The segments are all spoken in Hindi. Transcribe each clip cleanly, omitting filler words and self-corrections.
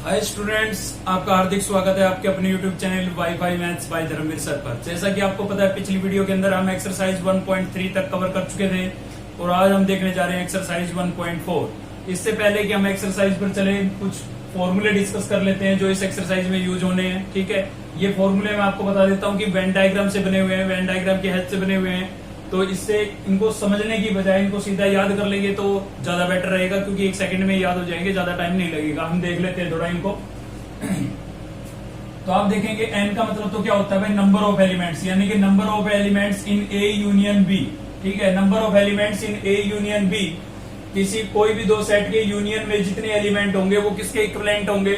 हाय स्टूडेंट्स, आपका हार्दिक स्वागत है आपके अपने YouTube channel WiFi maths by Dharmveer sir पर। जैसा कि आपको पता है, पिछली वीडियो के अंदर हम एक्सरसाइज 1.3 तक कवर कर चुके थे और आज हम देखने जा रहे हैं एक्सरसाइज 1.4। इससे पहले कि हम एक्सरसाइज पर चले, कुछ फॉर्मूले डिस्कस कर लेते हैं जो इस एक्सरसाइज में यूज होने हैं। ठीक है, ये फॉर्मूले मैं आपको बता देता हूँ कि वेन डायग्राम से बने हुए हैं, वेन डायग्राम की हेल्प से बने हुए हैं। तो इससे इनको समझने की बजाय इनको सीधा याद कर लेंगे तो ज्यादा बेटर रहेगा, क्योंकि एक सेकंड में याद हो जाएंगे, ज्यादा टाइम नहीं लगेगा। हम देख लेते हैं थोड़ा इनको। तो आप देखेंगे एन का मतलब तो क्या होता है भाई, नंबर ऑफ एलिमेंट्स, यानी कि number of elements in A union B. ठीक है, number of elements in A union B, किसी कोई भी दो सेट के यूनियन में जितने एलिमेंट होंगे वो किसके इक्विवेलेंट होंगे,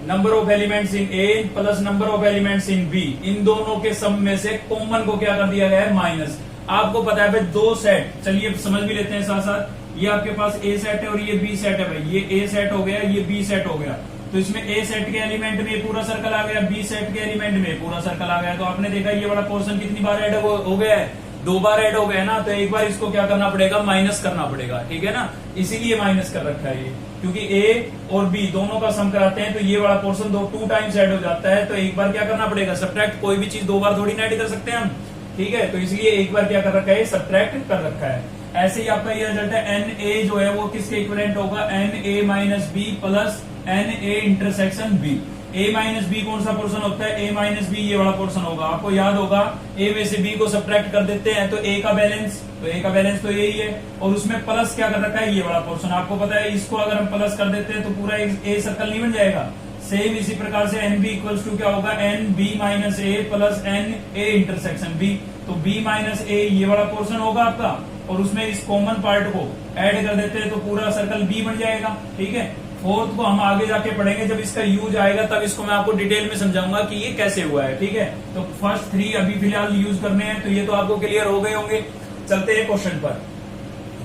number of elements in A plus number of elements in B. इन दोनों के सम में से कॉमन को क्या कर दिया गया है, माइनस। आपको पता है भाई दो सेट, चलिए समझ भी लेते हैं साथ साथ। ये आपके पास ए सेट है और ये बी सेट है भाई। ये ए सेट हो गया, ये बी सेट हो गया। तो इसमें ए सेट के एलिमेंट में पूरा सर्कल आ गया, बी सेट के एलिमेंट में पूरा सर्कल आ गया। तो आपने देखा ये वाला पोर्शन कितनी बार ऐड हो गया है, दो बार ऐड हो गया ना। तो एक बार इसको क्या करना पड़ेगा, माइनस करना पड़ेगा। ठीक है ना, इसीलिए माइनस कर रखा है ये, क्योंकि ए और बी दोनों का सम कराते हैं तो ये वाला पोर्शन टू टाइम्स ऐड हो जाता है। तो एक बार क्या करना पड़ेगा, सब्ट्रैक्ट। कोई भी चीज दो बार थोड़ी ना ऐड कर सकते हैं हम। ठीक है, तो इसलिए एक बार क्या कर रखा है, सब्ट्रैक्ट कर रखा है। ऐसे ही आपका ये रिजल्ट है, एन ए जो है वो किसके इक्विवेलेंट होगा, n A minus B plus N A intersection B. A minus B कौन सा पोर्शन होता है, ए माइनस बी ये वाला पोर्शन होगा। आपको याद होगा ए में से बी को सब्ट्रैक्ट कर देते हैं तो ए का बैलेंस, तो ए का बैलेंस तो यही है। और उसमें प्लस क्या कर रखा है, ये वाला पोर्शन। आपको पता है इसको अगर हम प्लस कर देते हैं तो पूरा ए सर्कल नहीं बन जाएगा। सेम इसी प्रकार से एन बी इक्वल्स टू क्या होगा, n B minus A plus N A intersection B. तो बी माइनस ए ये वाला पोर्शन होगा आपका, और उसमें इस कॉमन पार्ट को ऐड कर देते हैं तो पूरा सर्कल बी बन जाएगा। ठीक है, फोर्थ को हम आगे जाके पढ़ेंगे, जब इसका यूज आएगा तब इसको मैं आपको डिटेल में समझाऊंगा कि ये कैसे हुआ है। ठीक है, तो फर्स्ट थ्री अभी फिलहाल यूज करने हैं, तो ये तो आपको क्लियर हो गए होंगे। चलते हैं क्वेश्चन पर।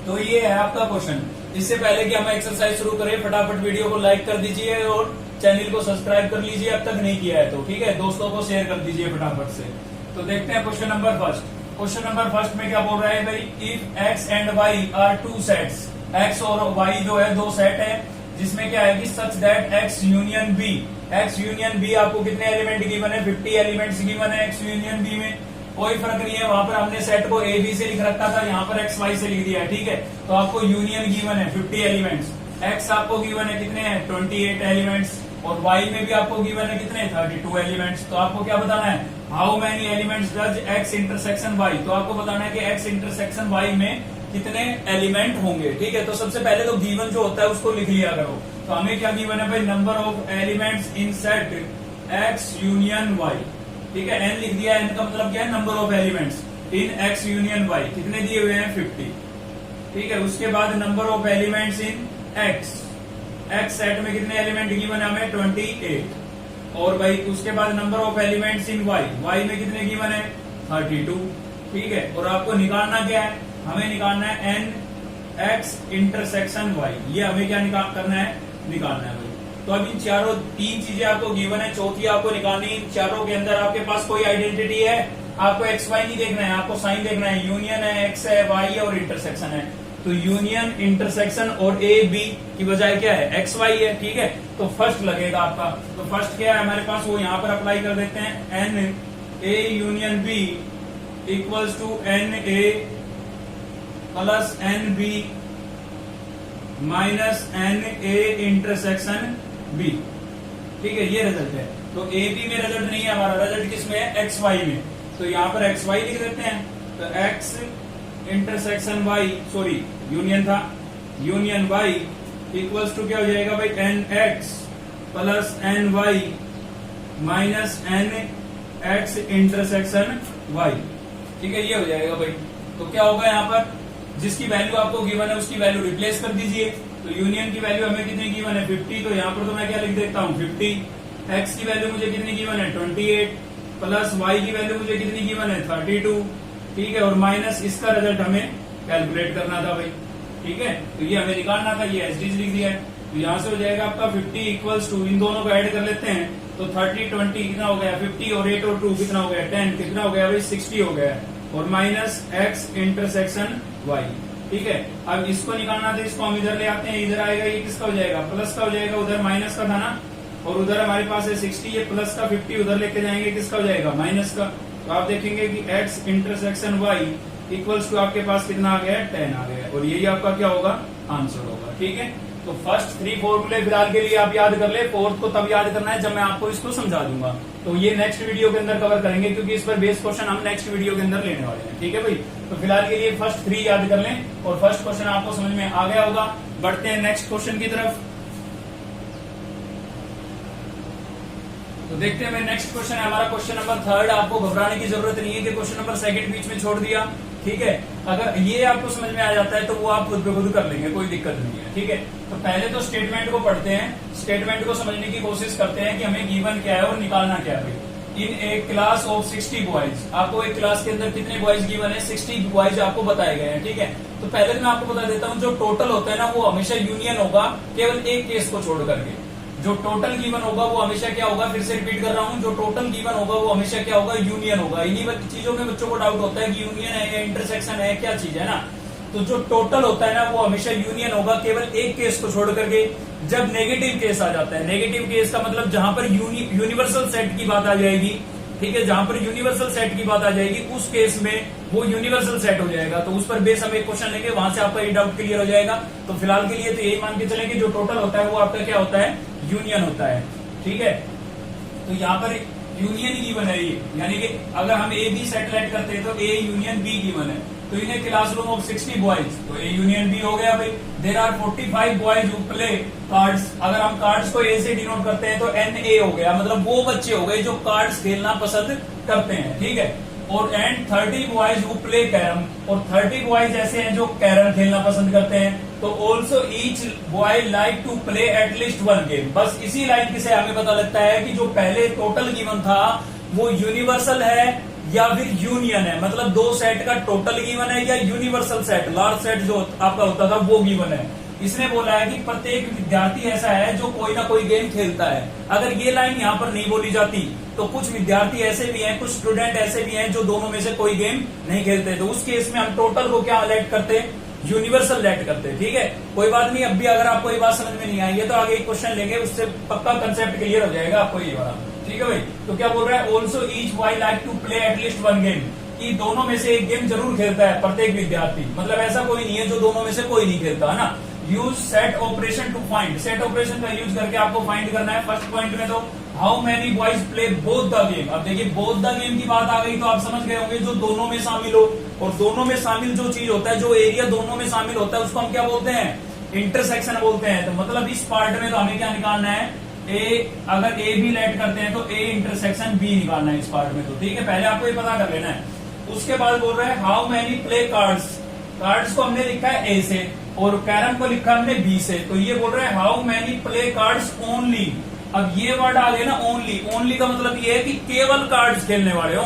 तो ये है आपका क्वेश्चन। इससे पहले कि हम एक्सरसाइज शुरू करें, फटाफट वीडियो को लाइक कर दीजिए और चैनल को सब्सक्राइब कर लीजिए अब तक नहीं किया है तो। ठीक है, दोस्तों को शेयर कर दीजिए फटाफट से। तो देखते हैं question number first. Question number first में क्या बोल रहा है भाई, if X and Y are two sets, X और वाई जो है दो सेट है, जिसमें क्या है कि such that X union B, X union B आपको कितने एलिमेंट गिवन है, 50 एलिमेंट्स गिवन है एक्स यूनियन बी में। कोई फर्क नहीं है, वहां पर हमने सेट को ए बी से लिख रखा था, यहाँ पर एक्स वाई से लिख दिया है। ठीक है, तो आपको यूनियन गिवन है 50 एलिमेंट्स। एक्स आपको गिवन है कितने हैं, 28 एलिमेंट्स, और वाई में भी आपको गिवन है कितने, 32 एलिमेंट्स। तो आपको क्या बताना है, how many elements does X intersection Y. तो आपको बताना है कि एक्स इंटरसेक्शन वाई में कितने एलिमेंट होंगे। ठीक है, तो सबसे पहले तो गिवन जो होता है उसको लिख लिया करो। तो हमें क्या गिवन है भाई, number of elements in set X union Y. ठीक है, एन लिख दिया। एन का मतलब क्या है, number of elements in X union Y. कितने दिए हुए हैं, 50। ठीक है, उसके बाद number of elements in X, X set में कितने एलिमेंट गिवन है हमें, 28। और भाई उसके बाद number of elements in Y, Y में कितने गिवन है, 32। ठीक है, और आपको निकालना क्या है, हमें निकालना है एन एक्स इंटरसेक्शन वाई। ये हमें क्या करना है, निकालना है भाई। तो अब इन चारों, तीन चीजें आपको गिवन है, चौथी आपको निकालनी। इन चारों के अंदर आपके पास कोई आइडेंटिटी है, आपको एक्स वाई नहीं देखना है, आपको साइन देखना है। यूनियन है, एक्स है, वाई है और इंटरसेक्शन है। तो यूनियन, इंटरसेक्शन और ए बी की बजाय क्या है, एक्स वाई है। ठीक है, तो फर्स्ट लगेगा आपका। तो फर्स्ट क्या है हमारे पास, वो यहां पर अप्लाई कर देते हैं। N A union B equals to N A plus n B minus n A intersection B. ठीक है, ये रिजल्ट है। तो ए बी में रिजल्ट नहीं है हमारा, रिजल्ट किसमें है, एक्स वाई में। तो यहां पर एक्स वाई लिख देते हैं। तो X intersection Y, sorry union था, यूनियन वाई इक्वल्स टू क्या हो जाएगा भाई, n X plus n Y minus n X intersection Y. ठीक है, ये हो जाएगा भाई। तो क्या होगा यहाँ पर, जिसकी वैल्यू आपको गिवन है उसकी वैल्यू रिप्लेस कर दीजिए। तो यूनियन की वैल्यू हमें कितनी गिवन है, 50। तो यहाँ पर तो मैं क्या लिख देता हूँ, 50। एक्स की वैल्यू मुझे कितनी गिवन है, 28 प्लस वाई की वैल्यू मुझे कितनी गिवन है, 32। ठीक है, और माइनस इसका रिजल्ट हमें कैलकुलेट करना था भाई। ठीक है, तो ये हमें निकालना था, ये एच डी लिख दिया है। तो यहाँ से हो जाएगा आपका 50 इक्वल्स टू, इन दोनों को ऐड कर लेते हैं तो 30 20 कितना हो गया, 50 और 8 और 2 कितना हो गया, 10 कितना हो गया भाई, 60 हो गया। और माइनस एक्स इंटरसेक्शन वाई। ठीक है, अब इसको निकालना था, इसको हम इधर ले आते हैं, इधर आएगा, ये किसका हो जाएगा, प्लस का हो जाएगा, उधर माइनस का था ना, और उधर हमारे पास है 60, ये प्लस का 50 उधर लेके जाएंगे, किसका हो जाएगा माइनस का। तो आप देखेंगे कि x intersection y equals to आपके पास कितना आ गया है 10 आ गया है, और यही आपका क्या होगा आंसर होगा। ठीक है, तो फर्स्ट 3 फॉर्मूले फिलहाल के लिए आप याद कर ले, फोर्थ को तब याद करना है जब मैं आपको इसको समझा दूंगा। तो ये नेक्स्ट वीडियो के अंदर कवर करेंगे, क्योंकि इस पर बेस क्वेश्चन हम नेक्स्ट वीडियो के अंदर लेने वाले हैं। ठीक है भाई, तो फिलहाल के लिए फर्स्ट 3 याद कर लें, और फर्स्ट क्वेश्चन आपको समझ में आ गया होगा। बढ़ते हैं नेक्स्ट क्वेश्चन की तरफ। तो देखते हैं नेक्स्ट क्वेश्चन है हमारा क्वेश्चन नंबर 3। आपको घबराने की जरूरत नहीं है कि क्वेश्चन नंबर 2 बीच में छोड़ दिया। ठीक है, अगर ये आपको समझ में आ जाता है तो वो आप खुद पे खुद कर लेंगे, कोई दिक्कत नहीं है। ठीक है, तो पहले तो स्टेटमेंट को पढ़ते हैं, स्टेटमेंट को समझने की कोशिश करते हैं कि हमें गिवन क्या है और निकालना क्या है। In a class of 60 boys, आपको एक क्लास के अंदर कितने बॉयज गिवन है, 60 बॉयज आपको बताए गए हैं। ठीक है, तो पहले मैं आपको बता देता हूँ, जो टोटल होता है ना वो हमेशा यूनियन होगा, केवल एक केस को छोड़ करके। जो टोटल गिवन होगा वो हमेशा क्या होगा, फिर से रिपीट कर रहा हूं, जो टोटल गिवन होगा वो हमेशा क्या होगा, यूनियन होगा। इन्हीं चीजों में बच्चों को डाउट होता है कि यूनियन है या इंटरसेक्शन है, क्या चीज है ना। तो जो टोटल होता है ना वो हमेशा यूनियन होगा, केवल एक केस को छोड़ करके। जब नेगेटिव केस आ जाता है, नेगेटिव केस का मतलब जहां पर यूनिवर्सल सेट की बात आ जाएगी, ठीक है, जहां पर यूनिवर्सल सेट की बात आ जाएगी उस केस में वो यूनिवर्सल सेट हो जाएगा। तो उस पर बेस हम एक क्वेश्चन लेंगे, वहां से आपका ये डाउट क्लियर हो जाएगा। तो फिलहाल के लिए तो यही मान के चलें कि जो टोटल होता है वो आपका क्या होता है, यूनियन होता है। ठीक है, तो यहाँ पर यूनियन गिवन है ये, यानी कि अगर हम ए बी सेट लेट करते हैं तो ए यूनियन बी गिवन है। तो in a classroom of 60 boys, तो ए यूनियन बी हो गया भाई। There are 45 boys who play cards, अगर हम कार्ड्स को ए से डिनोट करते हैं तो एन ए हो गया, मतलब वो बच्चे हो गए जो कार्ड्स खेलना पसंद करते हैं। ठीक है, और and 30 boys who play carrom, और 30 बॉयज ऐसे हैं जो कैरम खेलना पसंद करते हैं। तो also each boy like to play एटलीस्ट 1 गेम। बस इसी लाइन से हमें पता लगता है कि जो पहले टोटल गिवन था वो यूनिवर्सल है या फिर यूनियन है, मतलब दो सेट का टोटल गिवन है या यूनिवर्सल सेट, लार्ज सेट जो आपका होता था वो गिवन है। इसने बोला है कि प्रत्येक विद्यार्थी ऐसा है जो कोई ना कोई गेम खेलता है। अगर ये लाइन यहाँ पर नहीं बोली जाती तो कुछ विद्यार्थी ऐसे भी हैं, कुछ स्टूडेंट ऐसे भी हैं जो दोनों में से कोई गेम नहीं खेलते। तो उस केस में हम टोटल को क्या लेट करते हैं, यूनिवर्सल लेट करते हैं। ठीक है, कोई बात नहीं, अब भी अगर आपको ये बात समझ में नहीं आई है तो आगे एक क्वेश्चन लेंगे, उससे पक्का कंसेप्ट क्लियर हो जाएगा आपको ये वाला। ठीक है भाई, तो क्या बोल रहा है, also each boy like to play एटलीस्ट 1 गेम, कि दोनों में से एक गेम जरूर खेलता है प्रत्येक विद्यार्थी, मतलब ऐसा कोई नहीं है जो दोनों में से कोई नहीं खेलता है ना। Use set operation to find, set operation का यूज करके आपको फाइंड करना है। फर्स्ट पॉइंट में तो how many boys play both the game. अब देखिए बोथ द गेम की बात आ गई तो आप समझ गए होंगे जो दोनों में शामिल हो, और दोनों में शामिल जो चीज होता है, जो एरिया दोनों में शामिल होता है उसको हम क्या बोलते हैं, इंटरसेक्शन बोलते हैं। तो मतलब इस पार्ट में तो हमें क्या निकालना है, ए, अगर ए बी लेट करते हैं तो ए इंटरसेक्शन बी निकालना है इस पार्ट में। तो ठीक है, पहले आपको ये पता कर लेना है। उसके बाद बोल रहे हैं how many play cards, cards को हमने लिखा है ए से और कैरम को लिखा हमने बी से। तो ये बोल रहे हैं how many play cards only. अब ये वर्ड आ गया ना ओनली, ओनली का मतलब ये है कि केवल कार्ड्स खेलने वाले हो,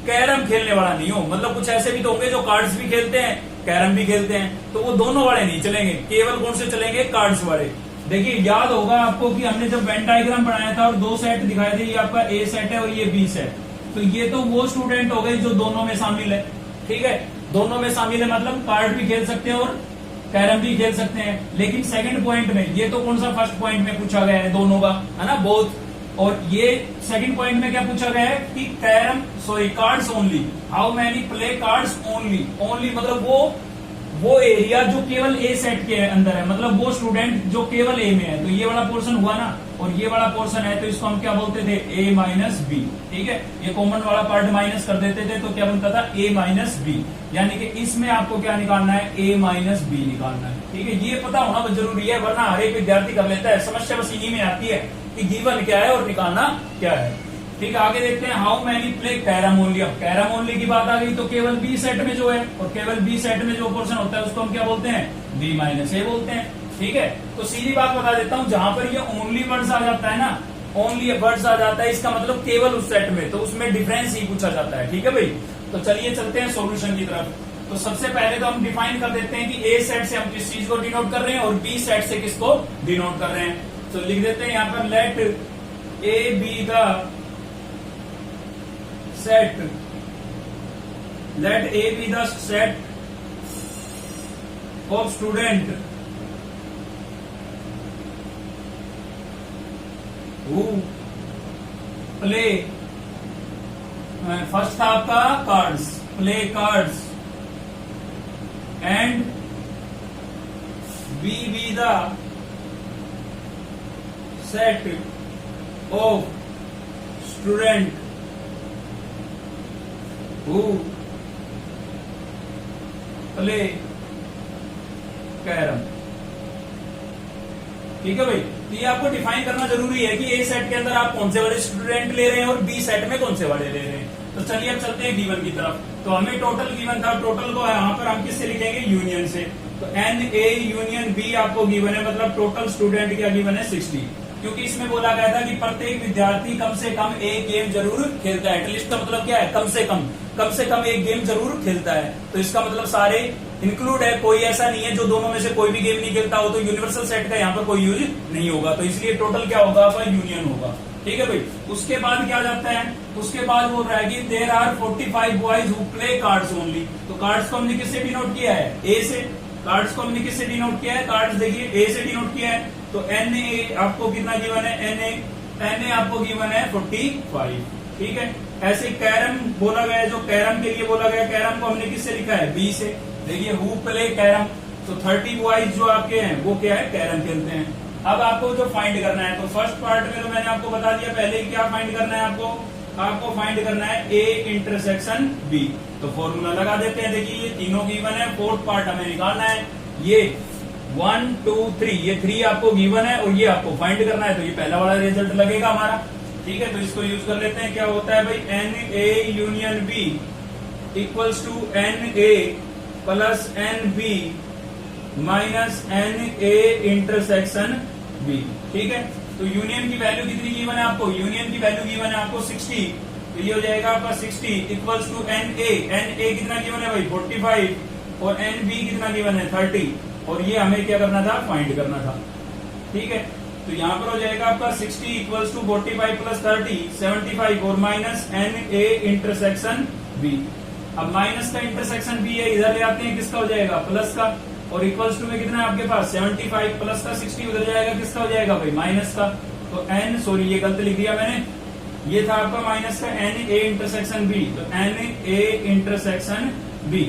कैरम खेलने वाला नहीं हो। मतलब कुछ ऐसे भी तो होंगे जो कार्ड्स भी खेलते हैं कैरम भी खेलते हैं, तो वो दोनों वाले नहीं चलेंगे, केवल कौन से चलेंगे, कार्ड्स वाले। देखिए याद होगा आपको कि हमने जब वेन डायग्राम बनाया था और 2 सेट दिखाए थे, ये आपका ए सेट है और ये बी सेट। तो ये तो वो स्टूडेंट हो गए जो दोनों में शामिल है। ठीक है, दोनों में शामिल है मतलब कार्ड भी खेल सकते हैं और कैरम भी खेल सकते हैं। लेकिन सेकंड पॉइंट में, ये तो कौन सा फर्स्ट पॉइंट में पूछा गया है दोनों का, है ना, बोथ। और ये सेकंड पॉइंट में क्या पूछा गया है कि carrom cards only, how many play cards only. Only मतलब वो एरिया जो केवल ए सेट के अंदर है, मतलब वो स्टूडेंट जो केवल ए में है। तो ये वाला पोर्शन हुआ ना, और ये वाला पोर्शन है, तो इसको हम क्या बोलते थे, ए माइनस बी। ठीक है, ये कॉमन वाला पार्ट माइनस कर देते थे तो क्या बनता था, ए माइनस बी। यानी कि इसमें आपको क्या निकालना है, ए माइनस बी निकालना है। ठीक है, ये पता होना बहुत जरूरी है, वरना हर एक विद्यार्थी कर लेता है। समस्या बस इन्हीं में आती है कि गिवन क्या है और निकालना क्या है। ठीक है, आगे देखते हैं how many play carrom only. अब कैरम ओनली की बात आ गई तो केवल बी सेट में जो है, और केवल बी सेट में जो पोर्शन होता है उसको हम क्या बोलते हैं, बी माइनस ए बोलते हैं। ठीक है, तो सीधी बात बता देता हूं, जहां पर ये ओनली वर्ड्स आ जाता है ना, ओनली वर्ड्स आ जाता है, इसका मतलब केवल उस सेट में, तो उसमें डिफरेंस ही पूछा जाता है। ठीक है भाई, तो चलिए चलते हैं सॉल्यूशन की तरफ। तो सबसे पहले तो हम डिफाइन कर देते हैं कि ए सेट से हम किस चीज को डिनोट कर रहे हैं और बी सेट से किसको डिनोट कर रहे हैं। तो लिख देते हैं यहाँ पर let A be the set, let A be the set of student who play, first था आपका cards, play cards and B the set of student who play carrom. ठीक है भाई, तो ये आपको डिफाइन करना जरूरी है कि ए सेट के अंदर आप कौन से वाले स्टूडेंट ले रहे हैं और बी सेट में कौन से वाले ले रहे हैं। तो चलिए अब चलते हैं गिवन की तरफ। तो हमें टोटल गिवन था, टोटल को यहाँ पर हम किससे लिखेंगे, यूनियन से। तो एन ए यूनियन बी आपको गिवन है, मतलब टोटल स्टूडेंट क्या गिवन है 60, क्योंकि इसमें बोला गया था कि प्रत्येक विद्यार्थी कम से कम एक गेम जरूर खेलता है। एटलीस्ट का मतलब क्या है, कम से कम एक गेम जरूर खेलता है। तो इसका मतलब सारे इंक्लूड है, कोई ऐसा नहीं है जो दोनों में से कोई भी गेम नहीं खेलता हो, तो यूनिवर्सल सेट का यहाँ पर कोई यूज नहीं होगा। तो इसलिए टोटल क्या होगा आपका, यूनियन होगा। ठीक है भाई, उसके बाद क्या जाता है, उसके बाद बोल रहा है कि there are 45 boys who play cards only. तो कार्ड्स को हमने किससे डिनोट किया है, ए से। कार्ड्स को हमने किससे डिनोट किया है, कार्ड्स देखिए ए से डिनोट किया है। तो एन ए आपको कितना गिवन है, एन ए आपको गिवन है 45। ठीक है, ऐसे कैरम बोला गया है, जो कैरम के लिए बोला गया, कैरम को हमने किससे लिखा है, बी से। देखिए हु प्ले कैरम, तो 30 बॉयज जो आपके हैं वो क्या है, कैरम खेलते हैं। अब आपको जो फाइंड करना है, तो फर्स्ट पार्ट में तो मैंने आपको बता दिया पहले ही, क्या फाइंड करना है आपको फाइंड करना है ए इंटरसेक्शन बी। तो फॉर्मूला लगा देते हैं। देखिए ये तीनों गिवन है, फोर्थ पार्ट हमें निकालना है। ये 1 2 3, ये 3 आपको गिवन है और ये आपको फाइंड करना है। तो ये पहला वाला रिजल्ट लगेगा हमारा। ठीक है, तो इसको यूज कर लेते हैं। क्या होता है भाई, n A union B equals to N A plus n B minus n A intersection B. ठीक है, तो यूनियन की वैल्यू कितनी गिवन है आपको, यूनियन की वैल्यू गिवन है आपको 60। तो ये हो जाएगा आपका 60 इक्वल्स टू एन ए कितना गिवन है भाई 45 और एन बी कितना गिवन है 30। और ये हमें क्या करना था, फाइंड करना था। ठीक है, तो यहाँ पर हो जाएगा आपका 60 इक्वल्स टू 45 प्लस 30 75 और minus n A intersection B. अब माइनस का इंटरसेक्शन बी है, इधर ले आते हैं, किसका हो जाएगा, प्लस का। और इक्वल्स टू में कितना है आपके पास 75 प्लस का 60 उधर जाएगा, किसका हो जाएगा भाई, माइनस का। तो एन, सॉरी ये गलत लिख दिया मैंने, ये था आपका माइनस का एन ए इंटरसेक्शन बी। तो एन ए इंटरसेक्शन बी,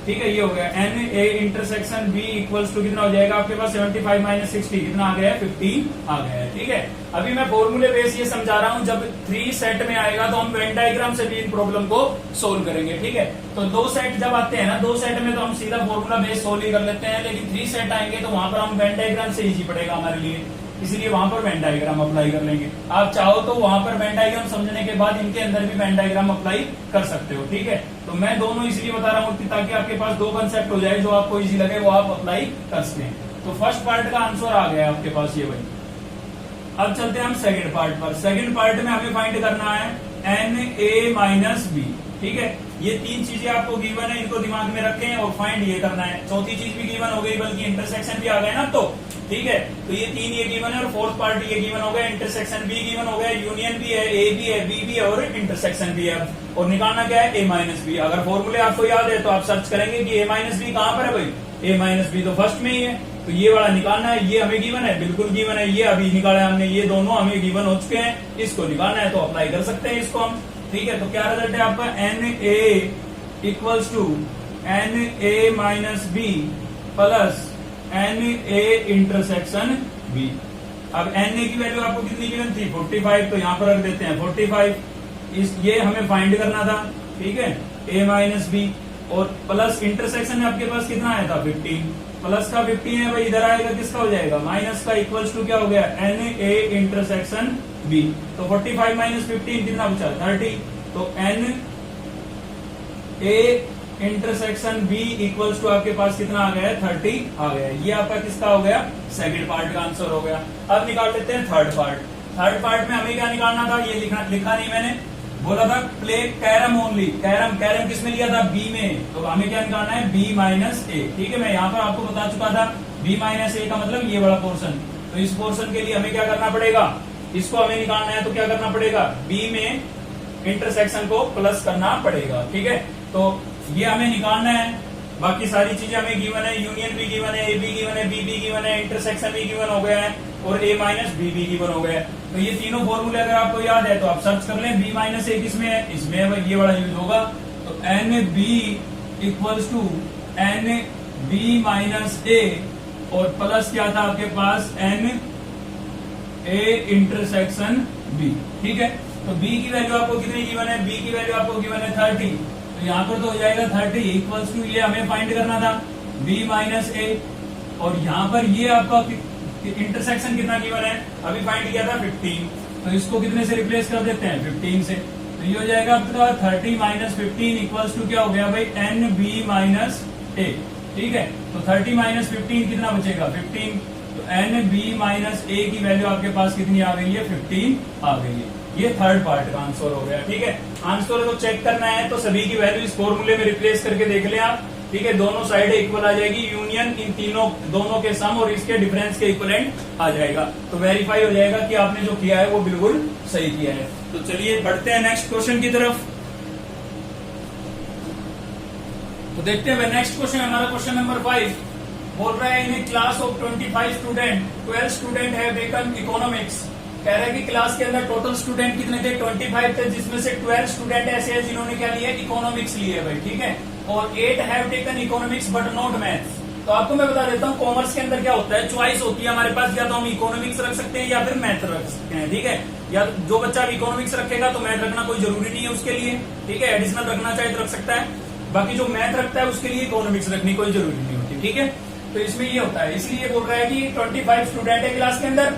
ठीक है, ये हो गया n A intersection B equals to कितना हो जाएगा आपके पास 75 माइनस 60 कितना आ गया है, 15 आ गया है। ठीक है, अभी मैं फॉर्मूले बेस ये समझा रहा हूं, जब 3 सेट में आएगा तो हम वेन डायग्राम से भी इन प्रॉब्लम को सोल्व करेंगे। ठीक है, तो 2 सेट जब आते हैं ना, 2 सेट में तो हम सीधा फॉर्मूला बेस सोल्व ही कर लेते हैं, लेकिन 3 सेट आएंगे तो वहां पर हम वेन डायग्राम से इजी पड़ेगा हमारे लिए, इसलिए वहां पर वेन डायग्राम अप्लाई कर लेंगे। आप चाहो तो वहां पर वेन डायग्राम समझने के बाद इनके अंदर भी वेन डायग्राम अप्लाई कर सकते हो। ठीक है, तो मैं दोनों इसलिए बता रहा हूँ ताकि आपके पास 2 कंसेप्ट हो जाए, जो आपको इजी लगे वो आप अप्लाई कर सकें। तो फर्स्ट पार्ट का आंसर आ गया आपके पास ये भाई। अब चलते हैं हम सेकंड पार्ट पर। सेकंड पार्ट में हमें फाइंड करना है एन ए माइनस बी। ठीक है, ये 3 चीजें आपको गिवन है, इनको दिमाग में रखें और फाइंड ये करना है। चौथी चीज भी गिवन हो गई, बल्कि इंटरसेक्शन भी आ गए ना। तो ठीक है, तो ये 3 ये गिवन है और फोर्थ पार्ट ये गिवन हो गया, इंटरसेक्शन बी गिवन हो गया, यूनियन भी है, ए भी है, बी भी है और इंटरसेक्शन भी है। और निकालना क्या है, ए माइनस बी। अगर फॉर्मूले आपको याद है तो आप सर्च करेंगे कि ए माइनस बी कहां पर है भाई, ए माइनस बी तो फर्स्ट में ही है। तो ये वाला निकालना है, ये हमें गिवन है, बिल्कुल गिवन है, ये अभी निकाला है हमने, ये दोनों हमें गिवन हो चुके हैं। इसको निकालना है तो अप्लाई कर सकते हैं इसको हम। ठीक है, तो क्या रिजल्ट है आपका, n A equals to N A minus B plus N A intersection B. अब एन ए की वैल्यू आपको कितनी गिवन थी 45, तो यहाँ पर रख देते हैं 45। ये हमें फाइंड करना था। ठीक है, ए माइनस बी और प्लस इंटरसेक्शन में आपके पास कितना आया था 15, प्लस का 15 है भाई, इधर आएगा किसका हो जाएगा, माइनस का। इक्वल्स टू क्या हो गया, एन ए इंटरसेक्शन बी। तो 45 माइनस 15 कितना बचा 30। तो n A intersection B equals to आपके पास कितना आ गया है 30 आ गया। ये आपका किसका हो गया, सेकंड पार्ट का आंसर हो गया। अब निकाल लेते हैं थर्ड पार्ट। थर्ड पार्ट में हमें क्या निकालना था, ये लिखा नहीं मैंने, बोला था प्ले कैरम ओनली। कैरम किसमें लिया था, बी में। तो हमें क्या निकालना है, बी माइनस ए। ठीक है, मैं यहाँ पर आपको बता चुका था बी माइनस ए का मतलब ये बड़ा पोर्शन। तो इस पोर्शन के लिए हमें क्या करना पड़ेगा, इसको हमें निकालना है तो क्या करना पड़ेगा, बी में इंटरसेक्शन को प्लस करना पड़ेगा। ठीक है, तो ये हमें निकालना है। बाकी सारी चीजें हमें गिवन है, यूनियन भी गिवन है, ए बी गिवन है, बी बी गिवन है, इंटरसेक्शन भी गिवन हो गया है और a माइनस बी भी गिवन हो गया। तो ये तीनों फॉर्मूले अगर आपको याद है तो आप सर्च कर लें, b माइनस ए किसमें है, इसमें है, ये वाला यूज होगा। तो N B equals to N B minus A और प्लस क्या था आपके पास, एन ए इंटरसेक्शन बी। ठीक है, तो b की वैल्यू आपको कितनी गिवन है, b की वैल्यू आपको गिवन है 30। तो यहाँ पर तो हो जाएगा 30 इक्वल्स टू, ये हमें फाइंड करना था b माइनस ए, और यहाँ पर ये आपका इंटरसेक्शन कितना गिवन है, अभी फाइंड किया था 15। तो इसको कितने से रिप्लेस कर देते हैं, 15 से। तो ये हो जाएगा आपका 30 माइनस 15 इक्वल्स टू क्या हो गया भाई, एन बी माइनस ए। ठीक है, तो 30 माइनस 15 कितना बचेगा, 15। तो एन बी माइनस ए की वैल्यू आपके पास कितनी आ गई है, 15 आ गई है। ये थर्ड पार्ट का आंसर हो गया। ठीक है, आंसर को चेक करना है तो सभी की वैल्यू इस फॉर्मूले में रिप्लेस करके देख लें आप। ठीक है, दोनों साइड इक्वल आ जाएगी, यूनियन इन तीनों दोनों के सम और इसके डिफरेंस के इक्वलेंट आ जाएगा। तो वेरीफाई हो जाएगा कि आपने जो किया है वो बिल्कुल सही किया है। तो चलिए बढ़ते हैं नेक्स्ट क्वेश्चन की तरफ। तो देखते हैं नेक्स्ट क्वेश्चन, हमारा क्वेश्चन नंबर 5 बोल रहा है, in a class of 25 student 12 student have taken economics. कह रहा है कि क्लास के अंदर टोटल स्टूडेंट कितने थे, 25 थे, जिसमें से 12 स्टूडेंट ऐसे हैं जिन्होंने क्या लिया, इकोनॉमिक्स लिए भाई। ठीक है, और 8 have taken economics but not maths. तो आपको मैं बता देता हूँ, कॉमर्स के अंदर क्या होता है, चॉइस होती है हमारे पास, या तो हम इकोनॉमिक्स रख सकते हैं या फिर मैथ रख सकते हैं। ठीक है, या जो बच्चा इकोनॉमिक्स रखेगा तो मैथ रखना कोई जरूरी नहीं है उसके लिए। ठीक है, एडिशनल रखना चाहे तो रख सकता है, बाकी जो मैथ रखता है उसके लिए इकोनॉमिक्स रखनी कोई जरूरी नहीं होती। ठीक है, तो इसमें ये होता है, इसलिए बोल रहा है कि 25 स्टूडेंट है क्लास के अंदर,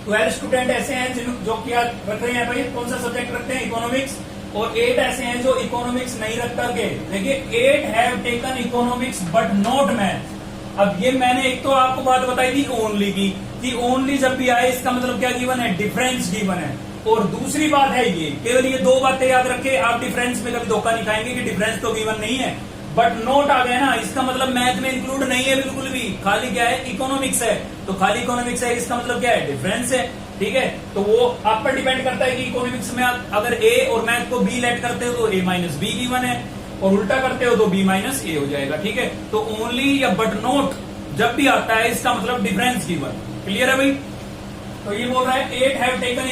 12 स्टूडेंट ऐसे हैं जो क्या रख रहे हैं भाई, कौन सा सब्जेक्ट रखते हैं, इकोनॉमिक्स, और 8 ऐसे हैं जो इकोनॉमिक्स नहीं रख करके, देखिए 8 have taken economics but not math. अब ये मैंने एक तो आपको बात बताई थी ओनली की, कि ओनली जब भी आए इसका मतलब क्या गिवन है, डिफरेंस गिवन है। और दूसरी बात है ये, केवल ये दो बातें याद रखे आप, डिफरेंस में कभी धोखा नहीं खाएंगे कि डिफरेंस तो गिवन नहीं है, बट नोट आ गया ना, इसका मतलब मैथ में इंक्लूड नहीं है बिल्कुल भी, खाली क्या है, इकोनॉमिक्स है। तो खाली इकोनॉमिक्स है, इसका मतलब क्या है, डिफरेंस है। ठीक है, तो वो आप पर डिपेंड करता है कि इकोनॉमिक्स में अगर ए और मैथ को बी लेट करते हो तो ए माइनस बी गिवन है, और उल्टा करते हो तो बी माइनस ए हो जाएगा। ठीक है, तो ओनली या बट नोट जब भी आता है इसका मतलब डिफरेंस गिवन। क्लियर है भाई। तो ये बोल रहा है 8 have taken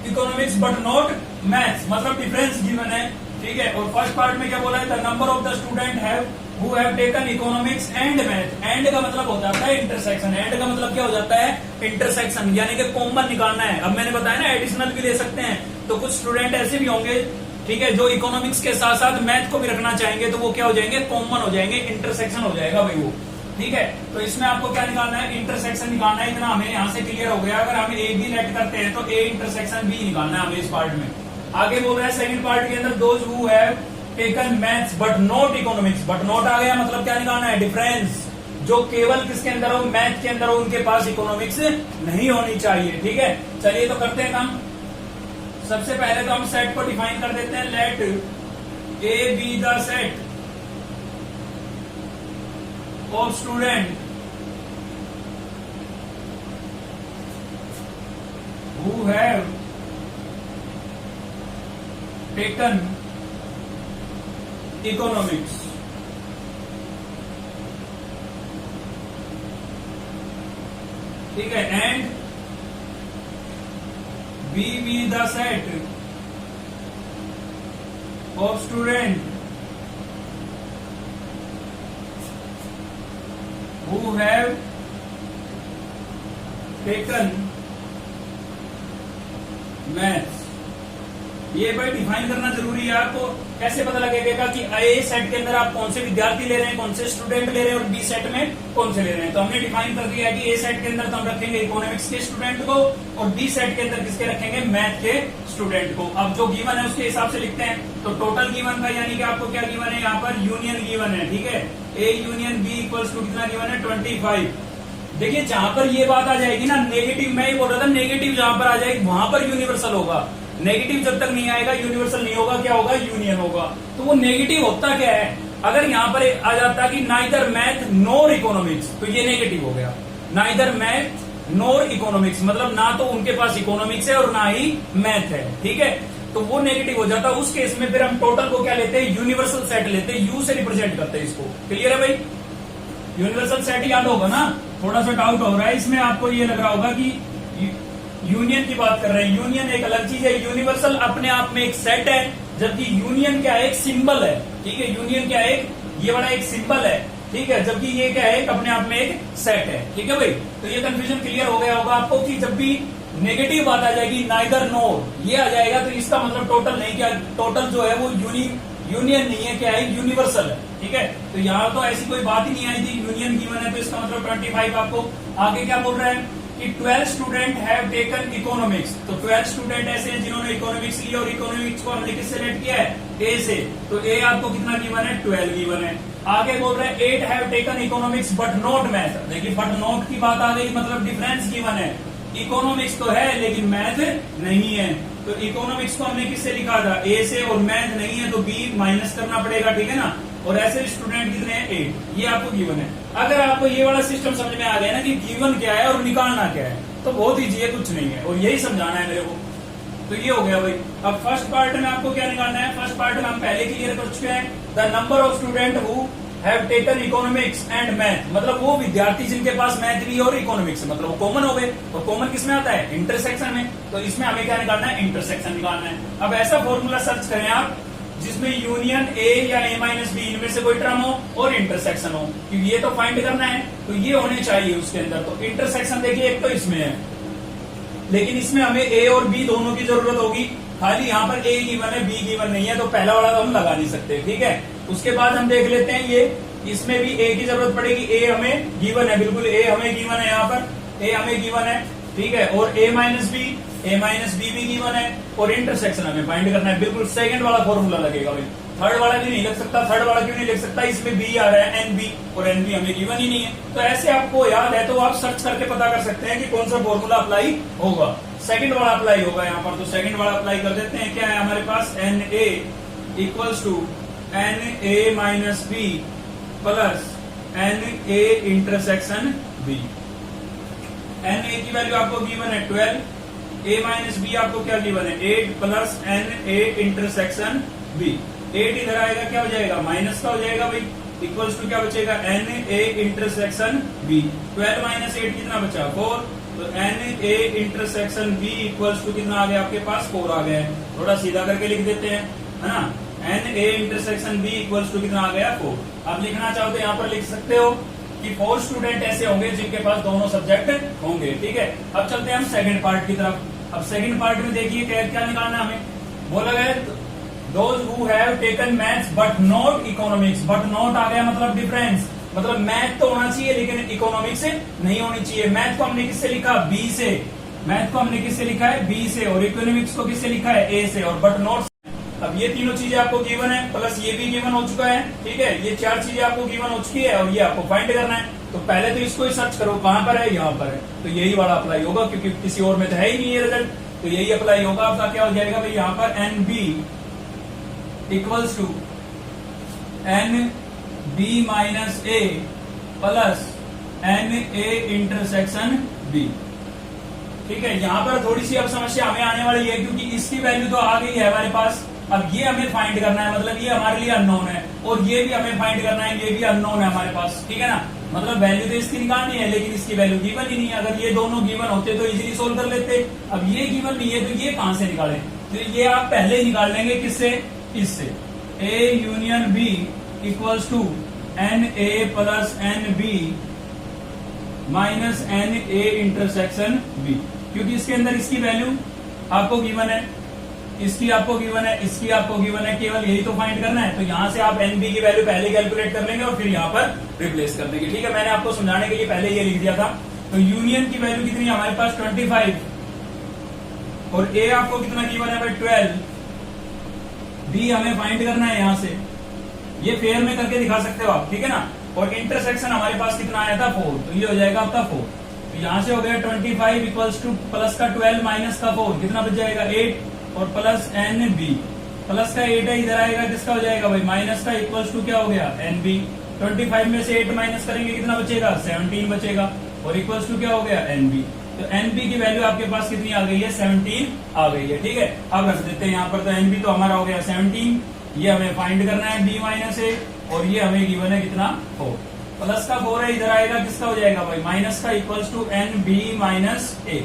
economics but not maths, मतलब डिफरेंस गिवन है। ठीक है, और फर्स्ट पार्ट में क्या बोला है, the number of the student who have taken economics and math. And का मतलब होता है इंटरसेक्शन, एंड का मतलब क्या हो जाता है, इंटरसेक्शन, यानी कि कॉमन निकालना है। अब मैंने बताया ना एडिशनल भी ले सकते हैं, तो कुछ स्टूडेंट ऐसे भी होंगे, ठीक है, जो इकोनॉमिक्स के साथ साथ मैथ को भी रखना चाहेंगे, तो वो क्या हो जाएंगे, कॉमन हो जाएंगे, इंटरसेक्शन हो जाएगा भाई वो। ठीक है, तो इसमें आपको क्या निकालना है, इंटरसेक्शन निकालना है। इतना हमें यहाँ से क्लियर हो गया। अगर हम ए बी लेट करते हैं तो ए इंटरसेक्शन बी निकालना है हमें इस पार्ट में। आगे बोल रहा है सेकंड पार्ट के अंदर, those who have taken maths but not economics. But not आ गया, मतलब क्या निकालना है, डिफरेंस, जो केवल किसके अंदर हो, मैथ के अंदर हो, उनके पास इकोनॉमिक्स नहीं होनी चाहिए। ठीक है, चलिए तो करते हैं काम। सबसे पहले तो हम सेट को डिफाइन कर देते हैं, let A be the set of student who have taken economics. ठीक है, and B be the set of student who have taken maths. ये भाई डिफाइन करना जरूरी है। आपको कैसे पता लगेगा कि ए सेट के अंदर आप कौन से विद्यार्थी ले रहे हैं, कौन से स्टूडेंट ले रहे हैं, और बी सेट में कौन से ले रहे हैं। तो हमने डिफाइन कर दिया कि ए सेट के अंदर तो हम रखेंगे इकोनॉमिक्स के स्टूडेंट को, और बी सेट के अंदर किसके रखेंगे, मैथ के स्टूडेंट को। अब जो गिवन है उसके हिसाब से लिखते हैं। तो टोटल गिवन का यानी कि आपको क्या गिवन है, यहाँ पर यूनियन गिवन है। ठीक है, A union B equals to कितना गिवन है, 25। देखिए जहां पर ये बात आ जाएगी ना, नेगेटिव, मैं ये बोल रहा था नेगेटिव जहां पर आ जाएगी वहां पर यूनिवर्सल होगा। नेगेटिव जब तक नहीं आएगा, यूनिवर्सल नहीं होगा, क्या होगा, यूनियन होगा। तो वो नेगेटिव होता क्या है, अगर यहाँ पर आ जाता कि नाइदर मैथ नोर इकोनॉमिक्स, तो ये नेगेटिव हो गया। नाइदर मैथ नोर इकोनॉमिक्स मतलब ना तो उनके पास इकोनॉमिक्स है और ना ही मैथ है। ठीक है, तो वो नेगेटिव हो जाता। उस केस में फिर हम टोटल को क्या लेते हैं, यूनिवर्सल सेट लेते हैं, यू से रिप्रेजेंट करते हैं इसको। क्लियर है भाई, यूनिवर्सल सेट याद होगा ना, थोड़ा सा डाउट हो रहा है इसमें, आपको ये लग रहा होगा कि यूनियन की बात कर रहे हैं। यूनियन एक अलग चीज है, यूनिवर्सल अपने आप में एक सेट है, जबकि यूनियन क्या है, एक सिंबल है। ठीक है, यूनियन क्या है, ये बड़ा एक सिंबल है। ठीक है, जबकि ये क्या है, अपने आप में एक सेट है। ठीक है भाई, तो ये कंफ्यूजन क्लियर हो गया होगा आपको कि जब भी नेगेटिव बात आ जाएगी, नाइदर नोर ये आ जाएगा, तो इसका मतलब टोटल नहीं, क्या टोटल जो है वो यूनियन नहीं है, क्या है, यूनिवर्सल है। ठीक है, तो यहाँ तो ऐसी कोई बात ही नहीं आई थी, यूनियन गिवन है, तो इसका मतलब 25 आपको आगे क्या बोल रहा है कि 12 स्टूडेंट हैव टेकन इकोनॉमिक्स। तो 12 स्टूडेंट ऐसे हैं जिन्होंने इकोनॉमिक्स लिया, और इकोनॉमिक्स को हमने किससे रेट किया है, ए से। तो ए आपको कितना गिवन है, 12 गिवन है। आगे बोल रहे हैं 8 have taken economics but not math. देखिए बट नॉट की बात आ गई, मतलब डिफरेंस गिवन है, इकोनॉमिक्स तो है लेकिन मैथ नहीं है। तो इकोनॉमिक्स को हमने किससे लिखा था, ए से, और मैथ नहीं है तो बी माइनस करना पड़ेगा। ठीक है ना, और ऐसे स्टूडेंट कितने हैं, 8, ये आपको गिवन है। अगर आपको ये वाला सिस्टम समझ में आ गया ना कि गिवन क्या है और निकालना क्या है, तो बहुत ईजी है, कुछ नहीं है, और यही समझाना है मेरे को। तो ये हो गया भाई। अब फर्स्ट पार्ट में आपको क्या निकालना है, फर्स्ट पार्ट में हम पहले क्लियर कर चुके हैं, the number of student who have taken economics and math, मतलब वो विद्यार्थी जिनके पास मैथ भी और इकोनॉमिक्स, मतलब वो कॉमन हो गए। और कॉमन किसमें आता है, इंटरसेक्शन में। तो इसमें हमें क्या निकालना है, इंटरसेक्शन निकालना है। अब ऐसा फॉर्मूला सर्च करें आप जिसमें यूनियन ए या ए माइनस बी इनमें से कोई टर्म हो और इंटरसेक्शन हो, क्योंकि ये तो फाइंड करना है, तो ये होने चाहिए उसके अंदर। तो इंटरसेक्शन देखिए एक तो इसमें है, लेकिन इसमें हमें ए और बी दोनों की जरूरत होगी। खाली यहाँ पर ए गिवन है, बी गिवन नहीं है, तो पहला वाला तो हम लगा नहीं सकते। ठीक है, उसके बाद हम देख लेते हैं ये, इसमें भी ए की जरूरत पड़ेगी। ए हमें गिवन है, बिल्कुल ए हमें गिवन है, यहाँ पर ए हमें गिवन है। ठीक है, और ए माइनस बी भी गिवन है, और इंटरसेक्शन हमें फाइंड करना है। बिल्कुल सेकंड वाला फॉर्मूला लगेगा भाई, थर्ड वाला भी नहीं लग सकता। थर्ड वाला क्यों नहीं लग सकता, इसमें बी आ रहा है, एन बी, और एन बी हमें गिवन ही नहीं है। तो ऐसे आपको याद है तो आप सर्च करके पता कर सकते हैं कि कौन सा फॉर्मूला अप्लाई होगा। सेकंड वाला अप्लाई होगा यहाँ पर, तो सेकंड वाला अप्लाई कर देते हैं। क्या है हमारे पास, N A equals to N A minus B plus N A intersection B. N A की वैल्यू आपको गिवन है 12, ए माइनस बी आपको क्या गिवन है 8 plus N A intersection B. 8 इधर आएगा, क्या हो जाएगा, माइनस का हो जाएगा भाई, इक्वल्स टू क्या बचेगा, n A intersection B. 12 minus 8 कितना बचा, 4। तो n A intersection B equals to कितना आ गया आपके पास, 4 आ गया है। थोड़ा सीधा करके लिख देते हैं, है ना, n A intersection B equals to कितना आ गया, 4। आप लिखना चाहो तो यहाँ पर लिख सकते हो कि 4 स्टूडेंट ऐसे होंगे जिनके पास दोनों सब्जेक्ट होंगे। ठीक है, अब चलते हैं हम सेकंड पार्ट की तरफ। अब सेकंड पार्ट में देखिए क्या निकालना है हमें, बोला गया those who have taken maths but not economics. But not आ गया मतलब डिफरेंस, मतलब मैथ तो होना चाहिए लेकिन इकोनॉमिक्स नहीं होनी चाहिए। मैथ को हमने किससे लिखा, बी से। मैथ को हमने किससे लिखा है, बी से, और इकोनॉमिक्स को किससे लिखा है, ए से, और बट नॉट। अब ये तीनों चीजें आपको गिवन है, प्लस ये भी गिवन हो चुका है। ठीक है, ये 4 चीजें आपको गिवन हो चुकी है, और ये आपको फाइंड करना है। तो पहले तो इसको ही सर्च करो, कहां पर है, यहाँ पर है, तो यही वाला अप्लाई होगा, क्योंकि किसी और में तो है ही नहीं ये रिजल्ट, तो यही अप्लाई होगा। आपका क्या हो जाएगा भाई, यहाँ पर n B equals to N B minus A plus N A intersection B. ठीक है, यहाँ पर थोड़ी सी अब समस्या हमें आने वाली है, क्योंकि इसकी वैल्यू तो आ गई है हमारे पास। अब ये हमें फाइंड करना है, मतलब ये हमारे लिए अननोन है, और ये भी हमें फाइंड करना है, ये भी अननोन है हमारे पास। ठीक है ना, मतलब वैल्यू तो इसकी निकालनी है, लेकिन इसकी वैल्यू गिवन ही नहीं है। अगर ये दोनों गिवन होते तो इजीली सोल्व कर लेते। अब ये गिवन नहीं है, तो ये कहां से निकालें, तो ये आप पहले ही निकाल लेंगे, किससे, इससे। A union B equals to N A plus n B minus n A intersection B, क्योंकि इसके अंदर इसकी वैल्यू आपको गिवन है, इसकी आपको गिवन है, इसकी आपको गिवन है, केवल यही तो फाइंड करना है। तो यहां से आप एन बी की वैल्यू पहले कैलकुलेट कर लेंगे और फिर यहाँ पर रिप्लेस कर देंगे। ठीक है, मैंने आपको समझाने के लिए पहले ये लिख दिया था। तो यूनियन की वैल्यू कितनी है हमारे पास, 25, और ए आपको कितना गिवन है भाई, 12। बी हमें फाइंड करना है यहाँ से, ये फेयर में करके दिखा सकते हो आप। ठीक है ना, और इंटरसेक्शन हमारे पास कितना आया था, 4, तो ये हो जाएगा आपका 4। तो यहाँ से हो गया 25 इक्वल्स टू प्लस का 12 माइनस का 4, कितना बच जाएगा 8, और प्लस एन बी, प्लस का 8 है, इधर आएगा, किसका हो जाएगा भाई, माइनस का, इक्वल्स टू क्या हो गया, एन बी। 25 में से 8 माइनस करेंगे, कितना बचेगा, 17 बचेगा, और इक्वल्स टू क्या हो गया, एन बी। तो एन बी की वैल्यू आपके पास कितनी आ गई है, 17 आ गई है। ठीक है, अब रख देते हैं यहाँ पर, तो एन बी तो हमारा हो गया 17, ये हमें फाइंड करना है बी माइनस ए, और ये हमें गिवन है कितना, 4। प्लस का 4 है, इधर आएगा किसका हो जाएगा भाई, माइनस का, equals to N B minus A.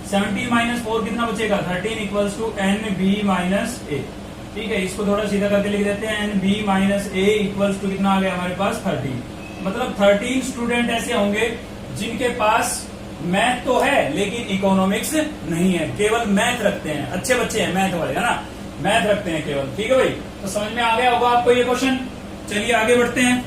17 minus 4 कितना बचेगा, 13 equals to N B minus A. ठीक है, इसको थोड़ा सीधा करके लिख देते हैं, N B minus A equals to कितना आ गया हमारे पास 13। मतलब 13 स्टूडेंट ऐसे होंगे जिनके पास मैथ तो है लेकिन इकोनॉमिक्स नहीं है, केवल मैथ रखते हैं। अच्छे बच्चे हैं मैथ वाले, है ना, मैथ रखते हैं केवल। ठीक है भाई, तो समझ में आ गया होगा आपको ये क्वेश्चन। चलिए आगे बढ़ते हैं।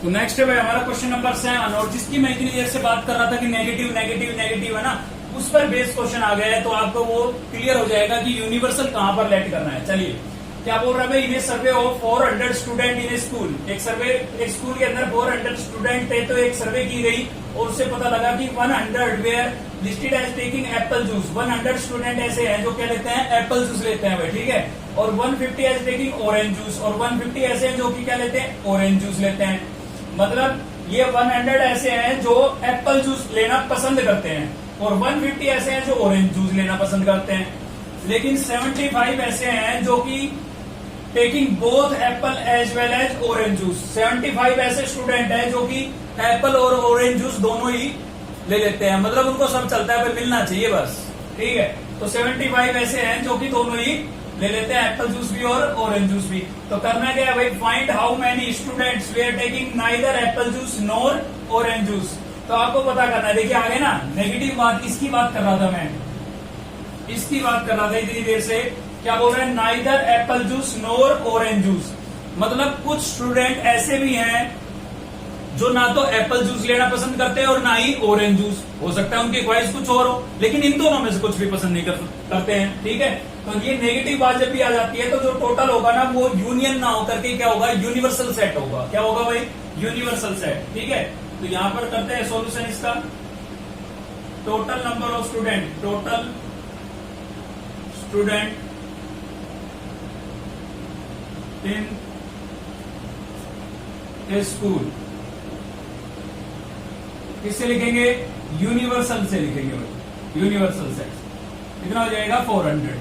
तो नेक्स्ट है भाई हमारा क्वेश्चन नंबर 7, और जिसकी मैं इतनी देर से बात कर रहा था कि नेगेटिव नेगेटिव नेगेटिव है ना, उस पर बेस क्वेश्चन आ गया है, तो आपको वो क्लियर हो जाएगा कि यूनिवर्सल कहां पर लेट करना है। चलिए क्या बोल रहा है भाई, in survey of 400 student in a school. एक सर्वे, एक स्कूल के अंदर 400 स्टूडेंट थे, तो एक सर्वे की गई और उससे पता लगा कि 100 were listed as taking apple juice. 100 student ऐसे हैं जो क्या लेते हैं, एप्पल जूस लेते हैं भाई। ठीक है, और 150 एज टेकिंग ऑरेंज जूस, और 150 ऐसे हैं जो कि क्या लेते हैं, ऑरेंज जूस लेते हैं। मतलब ये 100 ऐसे हैं जो एप्पल जूस लेना पसंद करते हैं, और 150 ऐसे हैं जो ऑरेंज जूस लेना पसंद करते हैं। लेकिन 75 ऐसे हैं जो कि taking both apple as well as orange juice. 75 ऐसे स्टूडेंट हैं जो कि एप्पल और ऑरेंज जूस दोनों ही ले लेते हैं, मतलब उनको सब चलता है, मिलना चाहिए बस। ठीक है, तो 75 ऐसे हैं जो कि दोनों ही ले लेते हैं, एप्पल जूस भी और ऑरेंज जूस भी। तो करना क्या है भाई, find how many students they are taking neither apple juice nor orange juice. तो आपको पता करना है। देखिए आगे ना नेगेटिव बात, इसकी बात कर रहा था मैं, इसकी बात कर रहा था इतनी देर से। क्या बोल रहे हैं, neither apple juice nor orange juice. मतलब कुछ स्टूडेंट ऐसे भी हैं जो ना तो एप्पल जूस लेना पसंद करते हैं और ना ही ऑरेंज जूस। हो सकता है उनकी ख्वाहिश कुछ और हो, लेकिन इन दोनों में से कुछ भी पसंद नहीं करते हैं। ठीक है, तो ये नेगेटिव बात जब भी आ जाती है तो जो टोटल होगा ना वो यूनियन ना होकर के क्या होगा, यूनिवर्सल सेट होगा। क्या होगा भाई, यूनिवर्सल सेट। ठीक है, तो यहां पर करते हैं सॉल्यूशन इसका। Total number of student, total student in a school, किससे लिखेंगे, यूनिवर्सल से लिखेंगे भाई, यूनिवर्सल सेट। कितना हो जाएगा 400।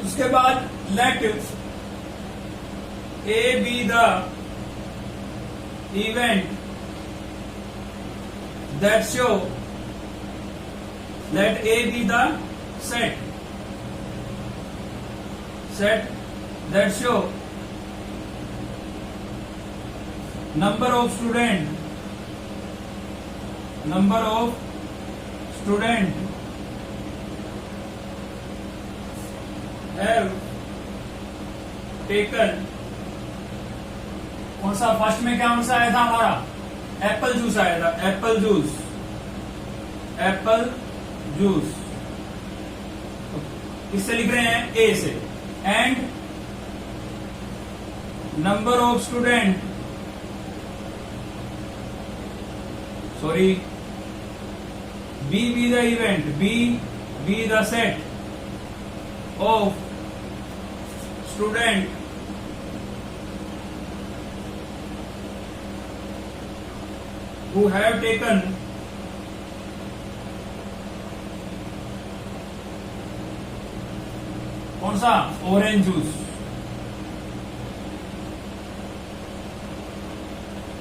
उसके बाद let A be the event that show, let A be the set that show number of student have taken। कौन सा फर्स्ट में, क्या कौन सा आया था हमारा, एप्पल जूस आया था, एप्पल जूस, एप्पल जूस। किससे लिख रहे हैं, ए से। And number of student, sorry, B be the event, B be the set of student who have taken कौन सा, ऑरेंज जूस।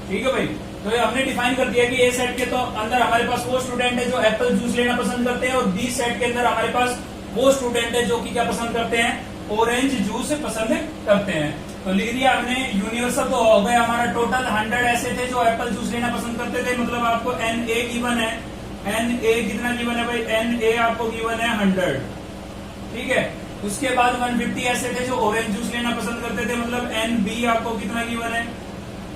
ठीक है भाई, तो ये हमने डिफाइन कर दिया कि ए सेट के तो अंदर हमारे पास वो स्टूडेंट है जो एप्पल जूस लेना पसंद करते हैं, और बी सेट के अंदर हमारे पास वो स्टूडेंट है जो कि क्या पसंद करते हैं, ऑरेंज जूस पसंद करते हैं। तो लिख दिया हमने, यूनिवर्सल तो हो गया हमारा। टोटल 100 ऐसे थे जो एप्पल जूस लेना पसंद करते थे, मतलब आपको एन ए गिवन है। एन ए कितना गिवन है भाई, एन ए आपको गिवन है 100। ठीक है, उसके बाद 150 ऐसे थे जो ऑरेंज जूस लेना पसंद करते थे, मतलब एन बी आपको कितना गिवन है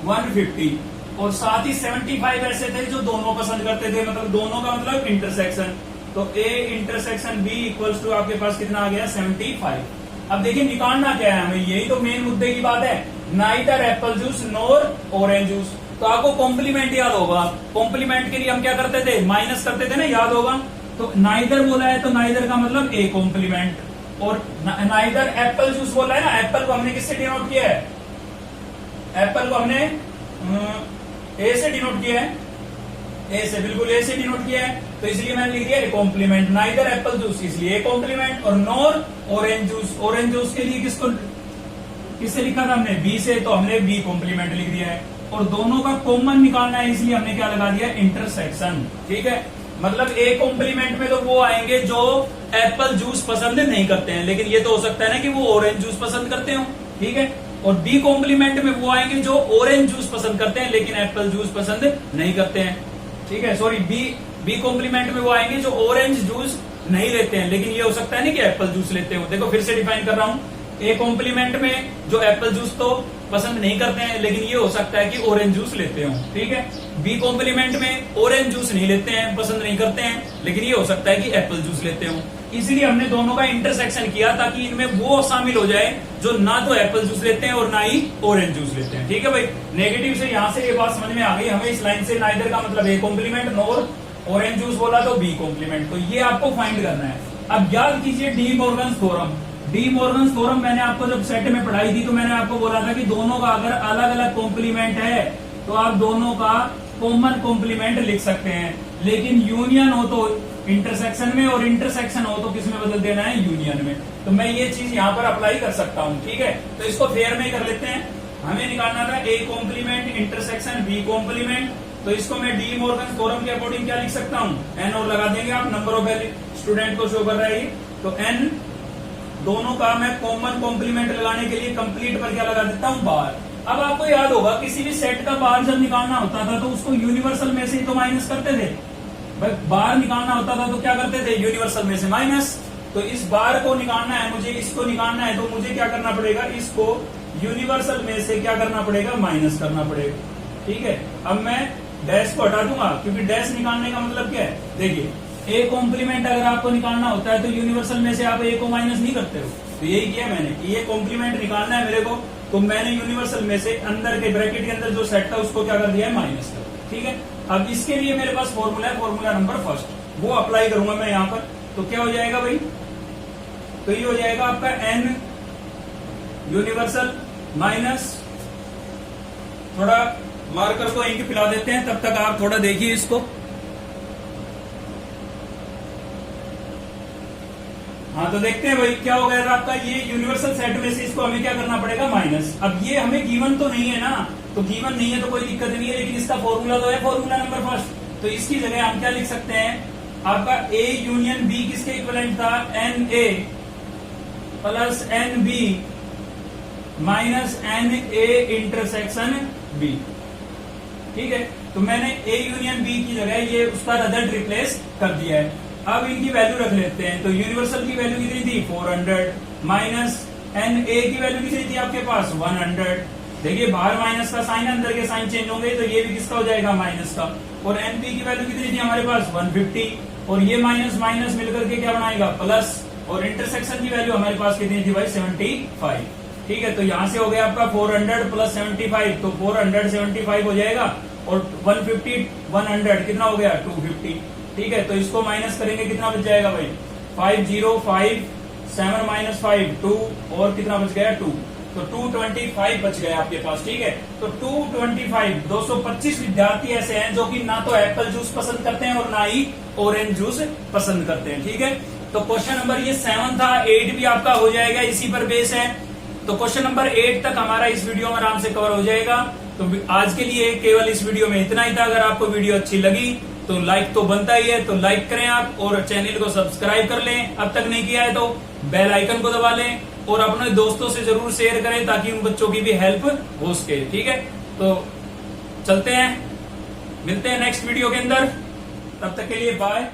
150। और साथ ही 75 ऐसे थे जो दोनों पसंद करते थे, मतलब दोनों का मतलब इंटरसेक्शन। तो A intersection B equals to आपके पास कितना आ गया 75। अब देखिए निकालना क्या है हमें, यही तो मेन मुद्दे की बात है, neither apple juice nor orange juice. तो आपको कॉम्प्लीमेंट याद होगा, कॉम्प्लीमेंट के लिए हम क्या करते थे, माइनस करते थे ना, याद होगा। तो नाइदर बोला है तो नाइदर का मतलब ए कॉम्प्लीमेंट, और नाइदर एप्पल जूस बोला है ना, एप्पल को हमने किससे डिनोट किया है, एप्पल को हमने ए से डिनोट किया है, ए से, बिल्कुल ए से डिनोट किया है। तो इसलिए मैंने लिख दिया कॉम्प्लीमेंट, नाइदर एप्पल जूस इसलिए कॉम्प्लीमेंट, और nor orange juice. Orange juice के लिए किससे लिखा था हमने, बी से, तो हमने बी कॉम्प्लीमेंट लिख दिया है। और दोनों का कॉमन निकालना है, इसलिए हमने क्या लगा दिया, इंटरसेक्शन। ठीक है, मतलब ए कॉम्प्लीमेंट में तो वो आएंगे जो एप्पल जूस पसंद नहीं करते हैं, लेकिन ये तो हो सकता है ना कि वो ऑरेंज जूस पसंद करते हो। ठीक है, और बी कॉम्प्लीमेंट में वो आएंगे जो ऑरेंज जूस पसंद करते हैं लेकिन एप्पल जूस पसंद नहीं करते हैं। ठीक है, सॉरी, बी कॉम्प्लीमेंट में वो आएंगे जो ऑरेंज जूस नहीं लेते हैं, लेकिन ये हो सकता है ना कि एप्पल जूस लेते हो। देखो फिर से डिफाइन कर रहा हूं, ए कॉम्प्लीमेंट में जो एप्पल जूस तो पसंद नहीं करते हैं, लेकिन ये हो सकता है कि ऑरेंज जूस लेते हो। ठीक है, बी कॉम्प्लीमेंट में ऑरेंज जूस नहीं लेते हैं, पसंद नहीं करते हैं, लेकिन ये हो सकता है कि एप्पल जूस लेते हो। इसलिए हमने दोनों का इंटरसेक्शन किया ताकि इनमें वो शामिल हो जाए जो ना तो एप्पल जूस लेते हैं और ना ही ऑरेंज जूस लेते हैं। ठीक है भाई, नेगेटिव से यहां से ये बात समझ में आ गई हमें। इस लाइन से नाइदर का मतलब A complement nor orange juice बोला तो बी कॉम्प्लीमेंट, तो ये आपको फाइंड करना है। अब याद कीजिए D Morgan theorem. D Morgan theorem मैंने आपको जब सेट में पढ़ाई थी तो मैंने आपको बोला था कि दोनों का अगर अलग अलग कॉम्प्लीमेंट है तो आप दोनों का कॉमन कॉम्प्लीमेंट लिख सकते हैं, लेकिन यूनियन हो तो इंटरसेक्शन में और इंटरसेक्शन हो तो किस में बदल देना है, यूनियन में। तो मैं ये चीज यहाँ पर अप्लाई कर सकता हूँ। ठीक है, तो इसको फेयर में ही कर लेते हैं। हमें निकालना था A complement intersection B complement, तो इसको मैं डी मॉर्गन थ्योरम के अकॉर्डिंग क्या लिख सकता हूँ, एन और लगा देंगे आप, नंबर ऑफ स्टूडेंट को शो कर रहा है ये, तो एन दोनों का मैं कॉमन कॉम्प्लीमेंट लगाने के लिए कंप्लीट पर क्या लगा देता हूँ, बार। अब आपको याद होगा किसी भी सेट का बार जब निकालना होता था तो उसको यूनिवर्सल में से ही तो माइनस करते थे भाई। बार निकालना होता था तो क्या करते थे, यूनिवर्सल में से माइनस। तो इस बार को निकालना है मुझे, इसको निकालना है, तो मुझे क्या करना पड़ेगा, इसको यूनिवर्सल में से क्या करना पड़ेगा, माइनस करना पड़ेगा। ठीक है, अब मैं डैश को हटा दूंगा क्योंकि डैश निकालने का मतलब क्या है, देखिए ए कॉम्प्लीमेंट अगर आपको निकालना होता है तो यूनिवर्सल में से आप ए को माइनस नहीं करते हो, तो यही किया मैंने। ए कॉम्प्लीमेंट निकालना है मेरे को, तो मैंने यूनिवर्सल में से अंदर के ब्रैकेट के अंदर जो सेट था उसको क्या कर दिया है, माइनस कर। ठीक है, अब इसके लिए मेरे पास फॉर्मूला है, फॉर्मूला नंबर फर्स्ट, वो अप्लाई करूंगा मैं यहाँ पर। तो क्या हो जाएगा भाई, तो ये हो जाएगा आपका एन यूनिवर्सल माइनस, थोड़ा मार्कर को इंक पिला देते हैं, तब तक आप थोड़ा देखिए इसको। हाँ, तो देखते हैं भाई क्या हो गया था आपका, ये यूनिवर्सल सेट में से इसको हमें क्या करना पड़ेगा, माइनस। अब ये हमें गिवन तो नहीं है ना, तो गिवन नहीं है तो कोई दिक्कत नहीं है, लेकिन इसका फॉर्मूला तो है, फॉर्मूला नंबर फर्स्ट। तो इसकी जगह हम क्या लिख सकते हैं, आपका ए यूनियन बी किसके इक्विवेलेंट था, n A plus n B minus n A intersection B. ठीक है, तो मैंने ए यूनियन बी की जगह ये उसका रिजल्ट रिप्लेस कर दिया है। अब इनकी वैल्यू रख लेते हैं, तो यूनिवर्सल की वैल्यू कितनी थी, 400 माइनस एन ए की वैल्यू कितनी थी आपके पास, 100। देखिए बाहर माइनस का साइन, अंदर के साइन चेंज होंगे तो ये भी किसका हो जाएगा, माइनस का। और एन पी की वैल्यू कितनी थी हमारे पास, 150, और ये माइनस माइनस मिलकर के क्या बनाएगा, प्लस। और इंटरसेक्शन की वैल्यू हमारे पास कितनी थी भाई, 75। ठीक है, तो यहां से हो गया आपका 400 प्लस 75, तो 475 हो जाएगा, और 150 100 कितना हो गया, 250। ठीक है, तो इसको माइनस करेंगे कितना बच जाएगा भाई, 505 7 माइनस 5 2, और कितना बच गया, 2, तो 225 बच गया आपके पास। ठीक है, तो 225 225 विद्यार्थी ऐसे हैं जो कि ना तो एप्पल जूस पसंद करते हैं और ना ही ऑरेंज जूस पसंद करते हैं। ठीक है, तो क्वेश्चन नंबर ये 7 था, 8 भी आपका हो जाएगा, इसी पर बेस है। तो क्वेश्चन नंबर 8 तक हमारा इस वीडियो में आराम से कवर हो जाएगा। तो आज के लिए केवल इस वीडियो में इतना ही था। अगर आपको वीडियो अच्छी लगी तो लाइक तो बनता ही है, तो लाइक करें आप, और चैनल को सब्सक्राइब कर लें अब तक नहीं किया है तो बेल आइकन को दबा लें, और अपने दोस्तों से जरूर शेयर करें ताकि उन बच्चों की भी हेल्प हो सके। ठीक है, तो चलते हैं, मिलते हैं नेक्स्ट वीडियो के अंदर, तब तक के लिए बाय।